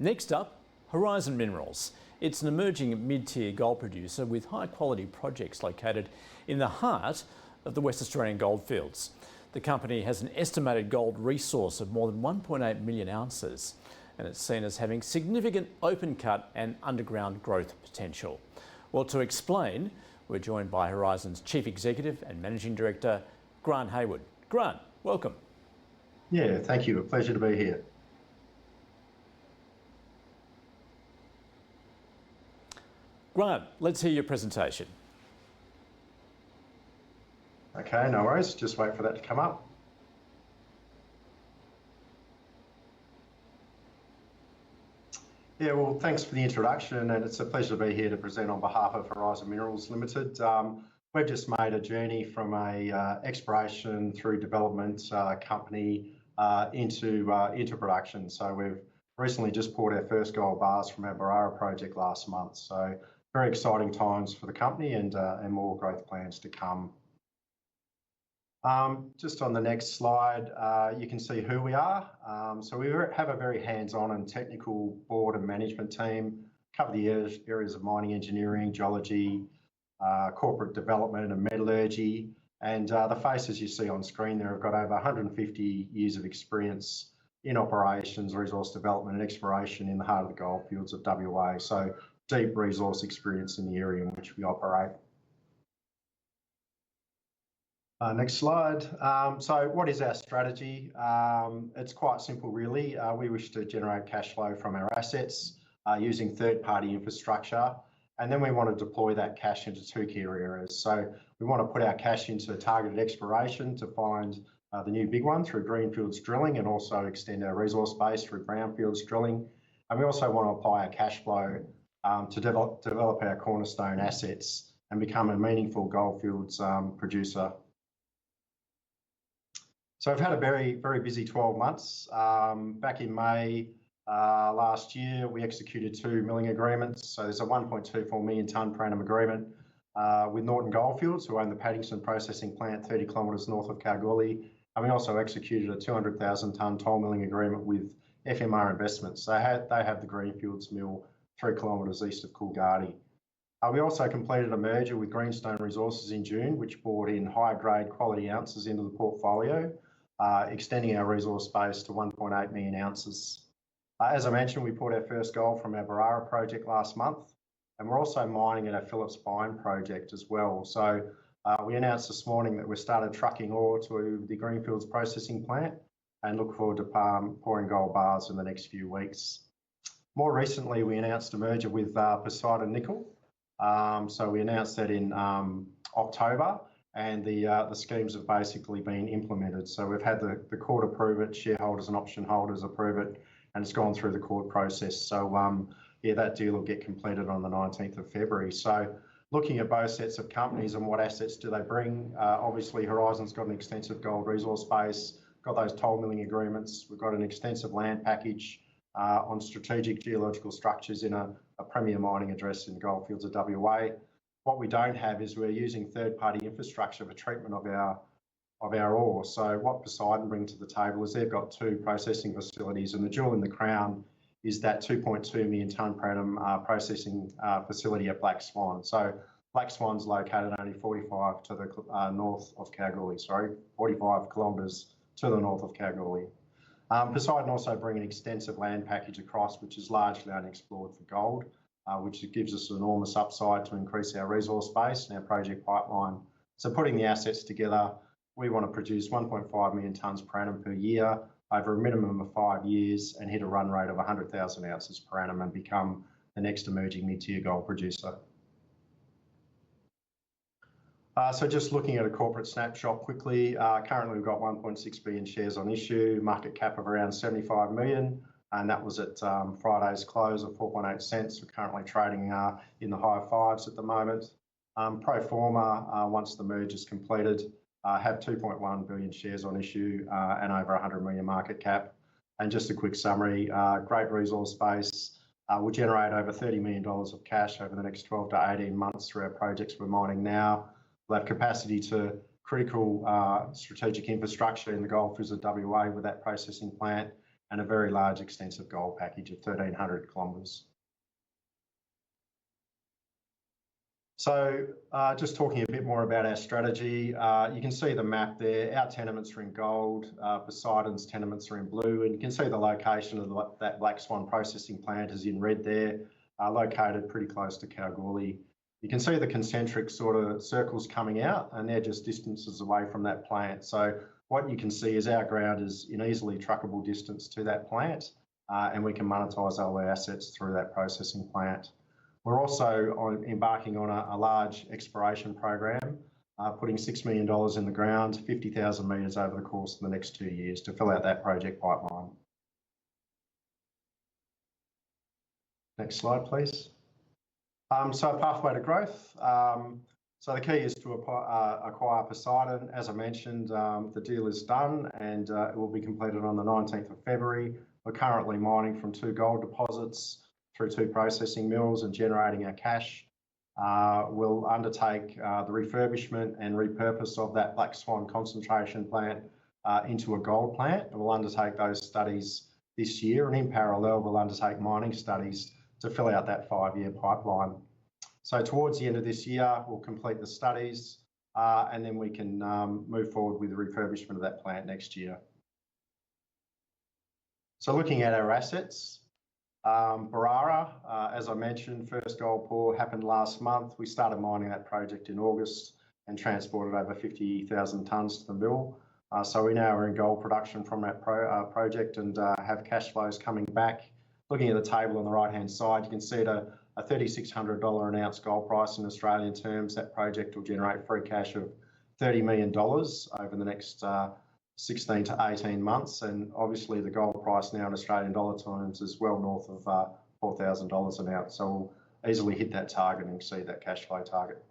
Next up, Horizon Minerals. It's an emerging mid-tier gold producer with high-quality projects located in the heart of the West Australian goldfields. The company has an estimated gold resource of more than 1.8 million ounces, and it's seen as having significant open-cut and underground growth potential. Well, to explain, we're joined by Horizon's Chief Executive and Managing Director, Grant Haywood. Grant, welcome. Yeah, thank you. A pleasure to be here. Grant, let's hear your presentation. Okay, no worries. Just wait for that to come up. Yeah, well, thanks for the introduction, and it's a pleasure to be here to present on behalf of Horizon Minerals Limited. We've just made a journey from a exploration through development company into production. So we've recently just poured our first gold bars from our Barara project last month. So very exciting times for the company and more growth plans to come. Just on the next slide, you can see who we are. So we have a very hands-on and technical board and management team, cover the areas of mining engineering, geology, corporate development and metallurgy. And the faces you see on screen there have got over 150 years of experience in operations, resource development and exploration in the heart of the goldfields of WA. So deep resource experience in the area in which we operate. Next slide. So what is our strategy? It's quite simple, really. We wish to generate cash flow from our assets using third-party infrastructure, and then we want to deploy that cash into two key areas. So we want to put our cash into targeted exploration to find the new big one through greenfields drilling and also extend our resource base through brownfields drilling. And we also want to apply our cash flow to develop our cornerstone assets and become a meaningful goldfields producer. So we've had a very, very busy 12 months. Back in May last year, we executed 2 milling agreements. So there's a 1.24 million tonne per annum agreement with Norton Goldfields, who own the Paddington processing plant 30 kilometres north of Kalgoorlie. And we also executed a 200,000 tonne toll milling agreement with FMR Investments. They have the Greenfields mill 3 kilometres east of Coolgardie. We also completed a merger with Greenstone Resources in June, which brought in higher grade quality ounces into the portfolio, extending our resource base to 1.8 million ounces. As I mentioned, we poured our first gold from our Barara project last month, and we're also mining at our Phillips Mine project as well. So we announced this morning that we've started trucking ore to the Greenfields processing plant and look forward to pouring gold bars in the next few weeks. More recently, we announced a merger with Poseidon Nickel. So we announced that in October, and the schemes have basically been implemented. So we've had the court approve it, shareholders and option holders approve it, and it's gone through the court process. So yeah, that deal will get completed on the 19th of February. So looking at both sets of companies and what assets do they bring, obviously Horizon's got an extensive gold resource base, got those toll milling agreements, we've got an extensive land package on strategic geological structures in a premier mining address in the goldfields of WA. What we don't have is we're using third-party infrastructure for treatment of our ore. So what Poseidon bring to the table is they've got 2 processing facilities, and the jewel in the crown is that 2.2 million tonne per annum processing facility at Black Swan. So Black Swan's located only 45 to the north of Kalgoorlie, 45 kilometres to the north of Kalgoorlie. Poseidon also bring an extensive land package across, which is largely unexplored for gold, which gives us an enormous upside to increase our resource base and our project pipeline. So putting the assets together, we want to produce 1.5 million tonnes per annum per year over a minimum of 5 years and hit a run rate of 100,000 ounces per annum and become the next emerging mid-tier gold producer. So just looking at a corporate snapshot quickly, currently we've got 1.6 billion shares on issue, market cap of around 75 million, and that was at Friday's close of 4.8 cents. We're currently trading in the high fives at the moment. Pro forma, once the merge is completed, have 2.1 billion shares on issue and over 100 million market cap. And just a quick summary, great resource base. We'll generate over $30 million of cash over the next 12 to 18 months through our projects we're mining now. We'll have capacity to critical strategic infrastructure in the goldfields of WA with that processing plant and a very large extensive gold package of 1,300 kilometres. So just talking a bit more about our strategy, you can see the map there. Our tenements are in gold, Poseidon's tenements are in blue, and you can see the location of that Black Swan processing plant is in red there, located pretty close to Kalgoorlie. You can see the concentric sort of circles coming out, and they're just distances away from that plant. So what you can see is our ground is in easily truckable distance to that plant, and we can monetise all our assets through that processing plant. We're also embarking on a large exploration program, putting $6 million in the ground, 50,000 metres over the course of the next 2 years to fill out that project pipeline. Next slide, please. So a pathway to growth. So the key is to acquire Poseidon. As I mentioned, the deal is done and it will be completed on the 19th of February. We're currently mining from 2 gold deposits through 2 processing mills and generating our cash. We'll undertake the refurbishment and repurpose of that Black Swan concentration plant into a gold plant. And we'll undertake those studies this year, and in parallel, we'll undertake mining studies to fill out that 5-year pipeline. So towards the end of this year, we'll complete the studies and then we can move forward with the refurbishment of that plant next year. So looking at our assets, Barara, as I mentioned, first gold pour happened last month. We started mining that project in August and transported over 50,000 tonnes to the mill. So we now are in gold production from that project and have cash flows coming back. Looking at the table on the right-hand side, you can see at a $3,600 an ounce gold price in Australian terms, that project will generate free cash of $30 million over the next 16 to 18 months, and obviously the gold price now in Australian dollar terms is well north of $4,000 an ounce, so we'll easily hit that target and exceed that cash flow target.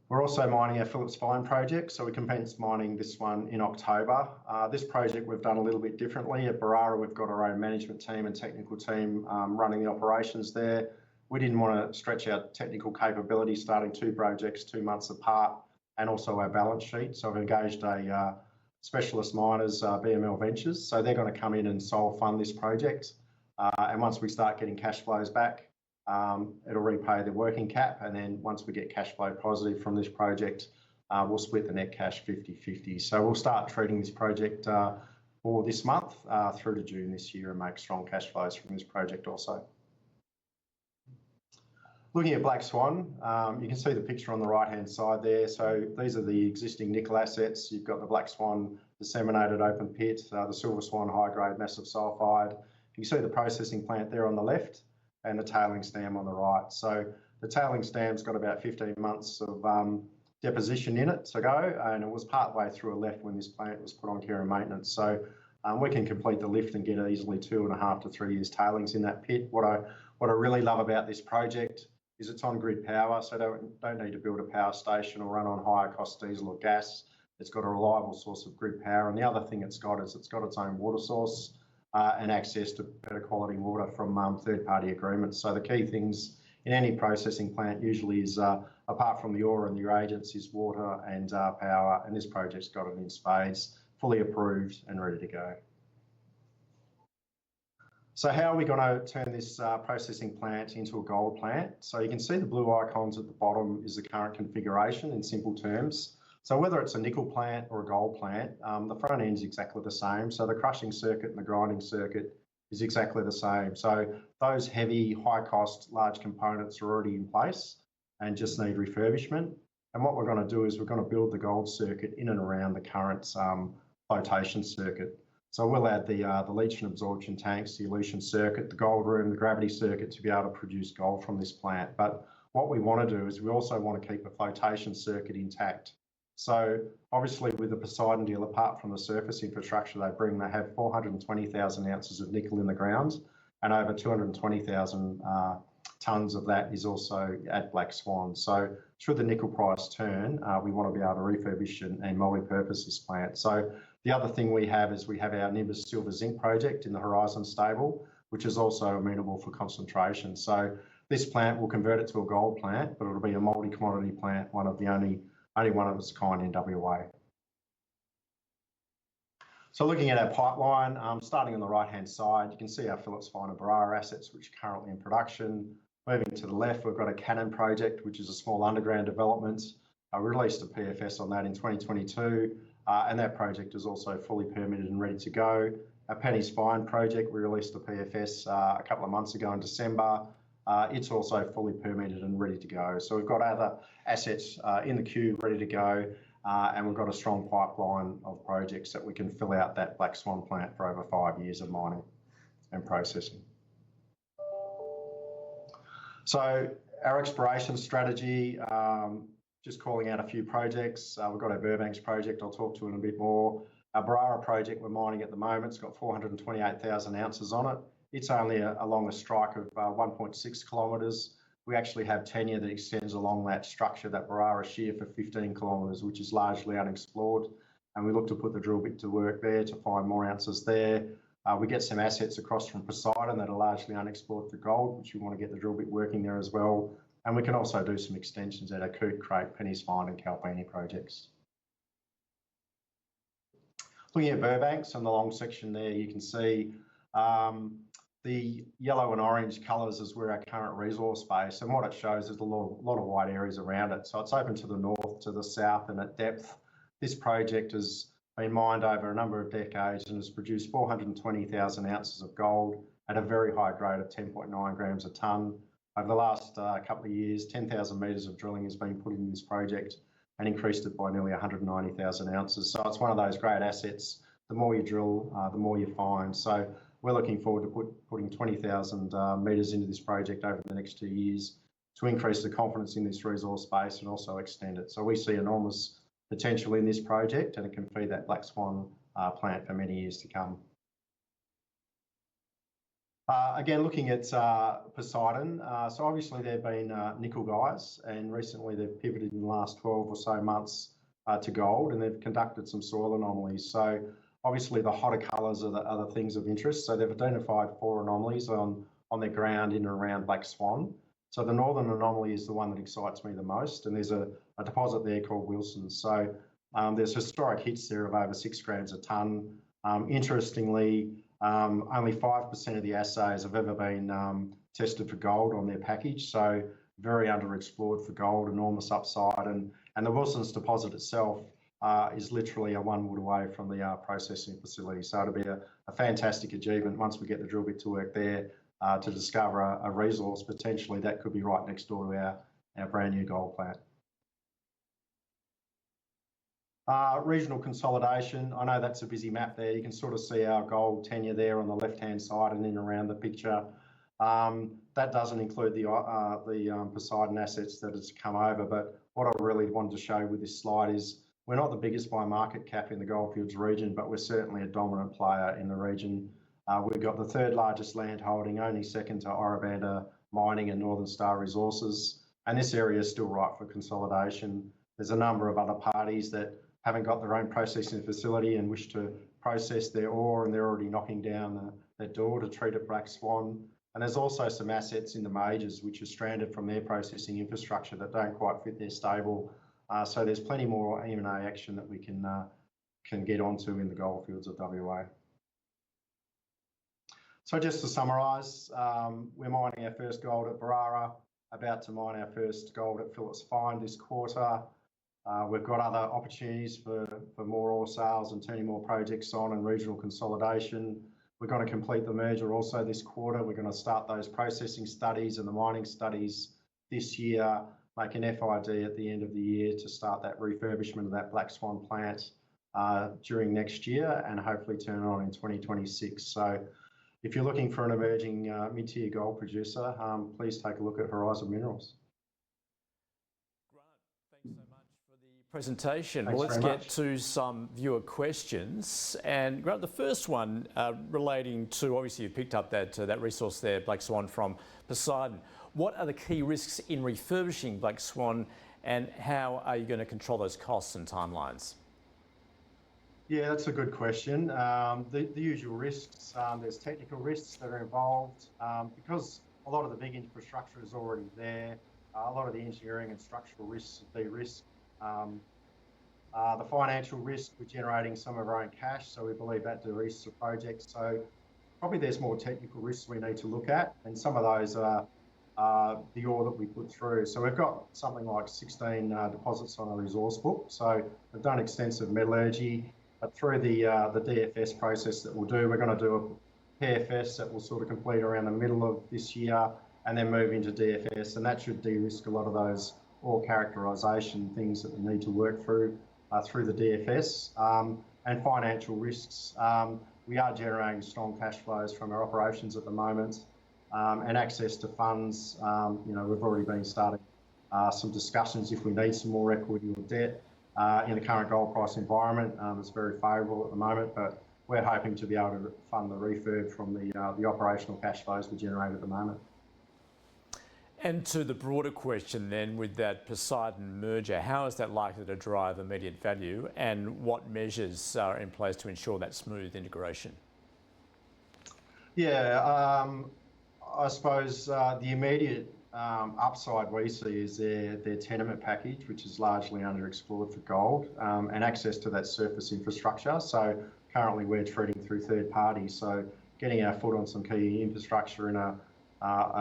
We're also mining our Phillips Fine project, so we commenced mining this one in October. This project we've done a little bit differently. At Barara, we've got our own management team and technical team running the operations there. We didn't want to stretch our technical capability starting 2 projects 2 months apart, and also our balance sheet. So we've engaged a specialist miners, BML Ventures. So they're going to come in and sole fund this project. And once we start getting cash flows back, it'll repay the working cap. And then once we get cash flow positive from this project, we'll split the net cash 50-50. So we'll start treating this project for this month through to June this year and make strong cash flows from this project also. Looking at Black Swan, you can see the picture on the right-hand side there. So these are the existing nickel assets. You've got the Black Swan disseminated open pit, the Silver Swan high-grade massive sulphide. You can see the processing plant there on the left and the tailings dam on the right. So the tailings dam's got about 15 months of deposition in it to go, and it was partway through a left when this plant was put on care and maintenance. So we can complete the lift and get easily 2.5 to 3 years tailings in that pit. What I really love about this project is it's on grid power, so don't need to build a power station or run on higher cost diesel or gas. It's got a reliable source of grid power, and the other thing it's got is it's got its own water source and access to better quality water from third-party agreements. So the key things in any processing plant usually is, apart from the ore and the reagents, is water and power, and this project's got it in spades, fully approved and ready to go. So how are we going to turn this processing plant into a gold plant? So you can see the blue icons at the bottom is the current configuration in simple terms. So whether it's a nickel plant or a gold plant, the front end is exactly the same. So the crushing circuit and the grinding circuit is exactly the same. So those heavy, high cost, large components are already in place and just need refurbishment. And what we're going to do is we're going to build the gold circuit in and around the current flotation circuit. So we'll add the leach and absorption tanks, the elution circuit, the gold room, the gravity circuit to be able to produce gold from this plant. But what we want to do is we also want to keep the flotation circuit intact. So obviously with the Poseidon deal, apart from the surface infrastructure they bring, they have 420,000 ounces of nickel in the ground, and over 220,000 tonnes of that is also at Black Swan. So should the nickel price turn, we want to be able to refurbish and multi-purpose this plant. So the other thing we have is we have our Nimbus Silver Zinc project in the Horizon stable, which is also amenable for concentration. So this plant will convert it to a gold plant, but it'll be a multi-commodity plant, one of the only one of its kind in WA. So looking at our pipeline, starting on the right-hand side, you can see our Phillips Fine and Barara assets, which are currently in production. Moving to the left, we've got a Cannon project, which is a small underground development. I released a PFS on that in 2022, and that project is also fully permitted and ready to go. Our Penny's Fine project, we released a PFS a couple of months ago in December. It's also fully permitted and ready to go. So we've got other assets in the queue ready to go, and we've got a strong pipeline of projects that we can fill out that Black Swan plant for over 5 years of mining and processing. So our exploration strategy, just calling out a few projects. We've got our Burbanks project I'll talk to in a bit more. Our Barara project we're mining at the moment, it's got 428,000 ounces on it. It's only along a strike of 1.6 kilometres. We actually have tenure that extends along that structure, that Barara shear, for 15 kilometres, which is largely unexplored. And we look to put the drill bit to work there to find more ounces there. We get some assets across from Poseidon that are largely unexplored for gold, which we want to get the drill bit working there as well. And we can also do some extensions at our Coot Crate, Penny's Fine and Kalpini projects. Looking at Burbanks and the long section there, you can see the yellow and orange colours is where our current resource base, and what it shows is a lot of wide areas around it. So it's open to the north, to the south, and at depth. This project has been mined over a number of decades and has produced 420,000 ounces of gold at a very high grade of 10.9 grams a tonne. Over the last couple of years, 10,000 metres of drilling has been put in this project and increased it by nearly 190,000 ounces. So it's one of those great assets. The more you drill, the more you find. So we're looking forward to putting 20,000 metres into this project over the next 2 years to increase the confidence in this resource base and also extend it. So we see enormous potential in this project, and it can feed that Black Swan plant for many years to come. Again, looking at Poseidon, so obviously they've been nickel guys, and recently they've pivoted in the last 12 or so months to gold, and they've conducted some soil anomalies. So obviously the hotter colours are the things of interest. So they've identified 4 anomalies on their ground in and around Black Swan. So the northern anomaly is the one that excites me the most, and there's a deposit there called Wilson. So there's historic hits there of over 6 grams a tonne. Interestingly, only 5% of the assays have ever been tested for gold on their package. So very underexplored for gold, enormous upside. And the Wilson's deposit itself is literally a 1 wood away from the processing facility. So it'll be a fantastic achievement once we get the drill bit to work there to discover a resource potentially that could be right next door to our brand new gold plant. Regional consolidation. I know that's a busy map there. You can sort of see our gold tenure there on the left-hand side and in around the picture. That doesn't include the Poseidon assets that has come over, but what I really wanted to show with this slide is we're not the biggest by market cap in the Goldfields region, but we're certainly a dominant player in the region. We've got the 3rd largest land holding, only second to Ora Banda Mining and Northern Star Resources, and this area is still ripe for consolidation. There's a number of other parties that haven't got their own processing facility and wish to process their ore, and they're already knocking down that door to treat at Black Swan. And there's also some assets in the majors which are stranded from their processing infrastructure that don't quite fit their stable. So there's plenty more M&A action that we can get onto in the goldfields of WA. So just to summarise, we're mining our first gold at Barara, about to mine our first gold at Phillips Fine this quarter. We've got other opportunities for more ore sales and turning more projects on and regional consolidation. We're going to complete the merger also this quarter. We're going to start those processing studies and the mining studies this year, make an FID at the end of the year to start that refurbishment of that Black Swan plant during next year and hopefully turn it on in 2026. So if you're looking for an emerging mid-tier gold producer, please take a look at Horizon Minerals. Presentation. Well, let's get to some viewer questions. And Grant, the first one relating to, obviously you picked up that resource there, Black Swan from Poseidon. What are the key risks in refurbishing Black Swan, and how are you going to control those costs and timelines? Yeah, that's a good question. The usual risks, there's technical risks that are involved because a lot of the big infrastructure is already there. A lot of the engineering and structural risks are de-risked. The financial risk, we're generating some of our own cash, so we believe that de-risks the project. So probably there's more technical risks we need to look at, and some of those are the ore that we put through. So we've got something like 16 deposits on a resource book. So we've done extensive metallurgy, but through the DFS process that we'll do, we're going to do a PFS that will sort of complete around the middle of this year, and then move into DFS, and that should de-risk a lot of those ore characterisation things that we need to work through the DFS. And financial risks, we are generating strong cash flows from our operations at the moment, and access to funds. We've already been starting some discussions if we need some more equity or debt in the current gold price environment. It's very favourable at the moment, but we're hoping to be able to fund the refurb from the operational cash flows we generate at the moment. And to the broader question then, with that Poseidon merger, how is that likely to drive immediate value, and what measures are in place to ensure that smooth integration? Yeah, I suppose the immediate upside we see is their tenement package, which is largely underexplored for gold, and access to that surface infrastructure. So currently we're treating through third parties, so getting our foot on some key infrastructure in a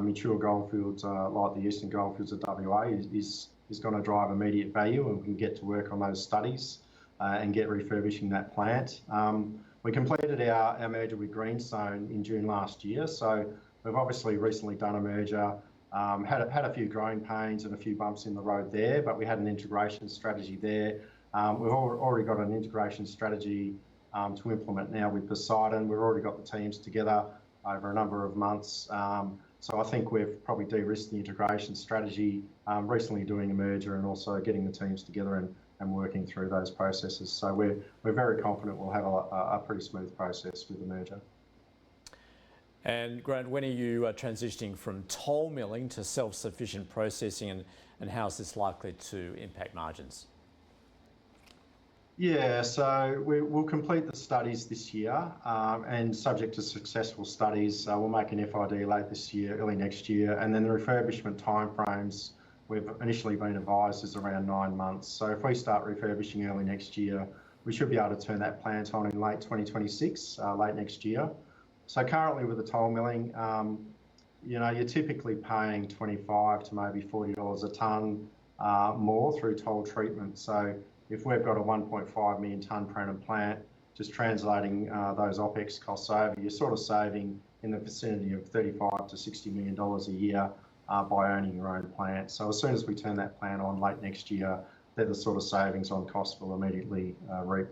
mature goldfields like the Eastern Goldfields of WA is going to drive immediate value, and we can get to work on those studies and get refurbishing that plant. We completed our merger with Greenstone in June last year, so we've obviously recently done a merger, had a few growing pains and a few bumps in the road there, but we had an integration strategy there. We've already got an integration strategy to implement now with Poseidon. We've already got the teams together over a number of months. So I think we've probably de-risked the integration strategy, recently doing a merger and also getting the teams together and working through those processes. So we're very confident we'll have a pretty smooth process with the merger. And Grant, when are you transitioning from toll milling to self-sufficient processing, and how is this likely to impact margins? Yeah, so we'll complete the studies this year, and subject to successful studies, we'll make an FID late this year, early next year, and then the refurbishment timeframes we've initially been advised is around 9 months. So if we start refurbishing early next year, we should be able to turn that plant on in late 2026, late next year. So currently with the toll milling, you're typically paying $25 to maybe $40 a tonne more through toll treatment. So if we've got a 1.5 million tonne per annum plant, just translating those OPEX costs over, you're sort of saving in the vicinity of $35 to $60 million a year by owning your own plant. So as soon as we turn that plant on late next year, they're the sort of savings on cost we'll immediately reap.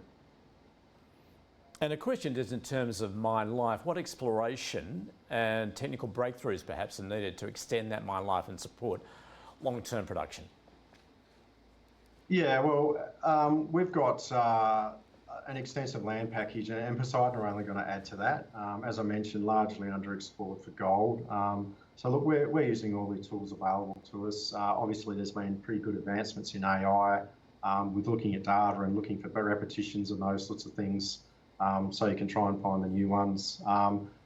And a question just in terms of mine life, what exploration and technical breakthroughs perhaps are needed to extend that mine life and support long-term production? Yeah, well, we've got an extensive land package, and Poseidon are only going to add to that. As I mentioned, largely underexplored for gold. So look, we're using all the tools available to us. Obviously, there's been pretty good advancements in AI with looking at data and looking for repetitions and those sorts of things, so you can try and find the new ones.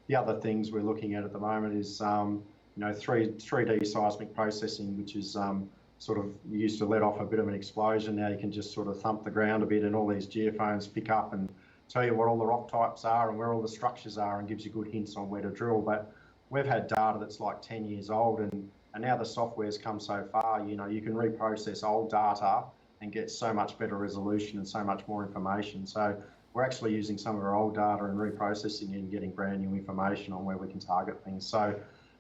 The other things we're looking at the moment is 3D seismic processing, which is sort of used to let off a bit of an explosion. Now you can just sort of thump the ground a bit, and all these geophones pick up and tell you what all the rock types are and where all the structures are, and gives you good hints on where to drill. But we've had data that's like 10 years old, and now the software's come so far, you can reprocess old data and get so much better resolution and so much more information. So we're actually using some of our old data and reprocessing it and getting brand new information on where we can target things. So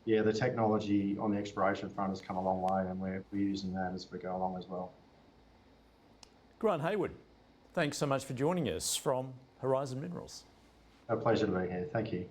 yeah, the technology on the exploration front has come a long way, and we're using that as we go along as well. Grant Haywood, thanks so much for joining us from Horizon Minerals. A pleasure to be here. Thank you.